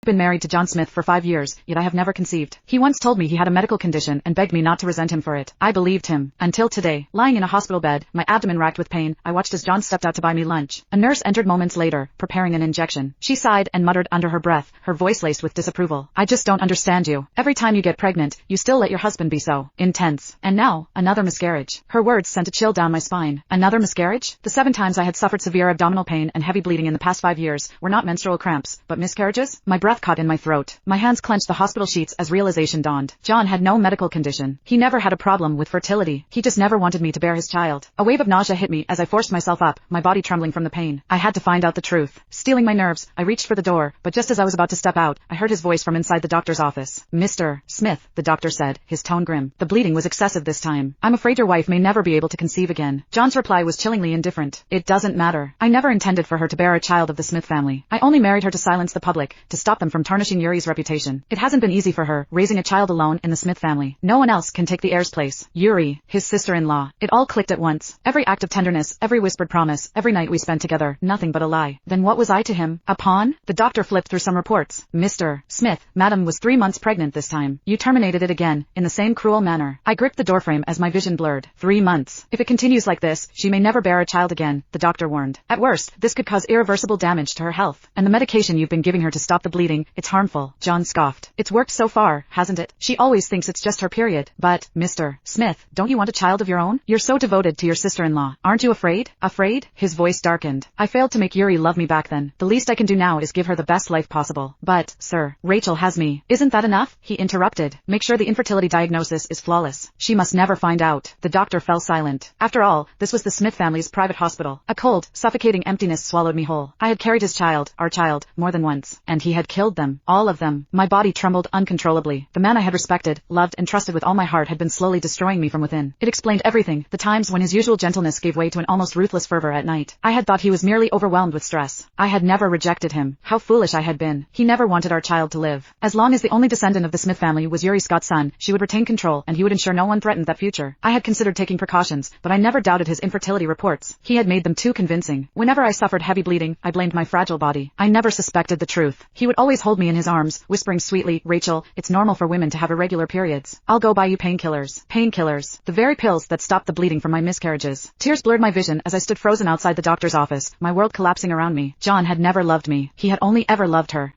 Been married to John Smith for 5 years, yet I have never conceived. He once told me he had a medical condition and begged me not to resent him for it. I believed him. Until today, lying in a hospital bed, my abdomen racked with pain, I watched as John stepped out to buy me lunch. A nurse entered moments later, preparing an injection. She sighed and muttered under her breath, her voice laced with disapproval. I just don't understand you. Every time you get pregnant, you still let your husband be so intense. And now, another miscarriage. Her words sent a chill down my spine. Another miscarriage? The 7 times I had suffered severe abdominal pain and heavy bleeding in the past 5 years were not menstrual cramps, but miscarriages? My breath caught in my throat. My hands clenched the hospital sheets as realization dawned. John had no medical condition. He never had a problem with fertility. He just never wanted me to bear his child. A wave of nausea hit me as I forced myself up, my body trembling from the pain. I had to find out the truth. Stealing my nerves, I reached for the door, but just as I was about to step out, I heard his voice from inside the doctor's office. Mr. Smith, the doctor said, his tone grim. The bleeding was excessive this time. I'm afraid your wife may never be able to conceive again. John's reply was chillingly indifferent. It doesn't matter. I never intended for her to bear a child of the Smith family. I only married her to silence the public, to stop them from tarnishing Yuri's reputation. It hasn't been easy for her, raising a child alone in the Smith family. No one else can take the heir's place. Yuri, his sister-in-law. It all clicked at once. Every act of tenderness, every whispered promise, every night we spent together, nothing but a lie. Then what was I to him? A pawn? The doctor flipped through some reports. Mr. Smith, Madam was 3 months pregnant this time. You terminated it again, in the same cruel manner. I gripped the doorframe as my vision blurred. 3 months. If it continues like this, she may never bear a child again, the doctor warned. At worst, this could cause irreversible damage to her health. And the medication you've been giving her to stop the bleeding, it's harmful. John scoffed. It's worked so far, hasn't it? She always thinks it's just her period. But, Mr. Smith, don't you want a child of your own? You're so devoted to your sister-in-law. Aren't you afraid? Afraid? His voice darkened. I failed to make Yuri love me back then. The least I can do now is give her the best life possible. But, sir, Rachel has me. Isn't that enough? He interrupted. Make sure the infertility diagnosis is flawless. She must never find out. The doctor fell silent. After all, this was the Smith family's private hospital. A cold, suffocating emptiness swallowed me whole. I had carried his child, our child, more than once. And he had killed them. All of them. My body trembled uncontrollably. The man I had respected, loved, and trusted with all my heart had been slowly destroying me from within. It explained everything, the times when his usual gentleness gave way to an almost ruthless fervor at night. I had thought he was merely overwhelmed with stress. I had never rejected him. How foolish I had been. He never wanted our child to live. As long as the only descendant of the Smith family was Yuri Scott's son, she would retain control and he would ensure no one threatened that future. I had considered taking precautions, but I never doubted his infertility reports. He had made them too convincing. Whenever I suffered heavy bleeding, I blamed my fragile body. I never suspected the truth. He would always hold me in his arms, whispering sweetly, Rachel, it's normal for women to have irregular periods. I'll go buy you painkillers. Painkillers. The very pills that stopped the bleeding from my miscarriages. Tears blurred my vision as I stood frozen outside the doctor's office, my world collapsing around me. John had never loved me. He had only ever loved her.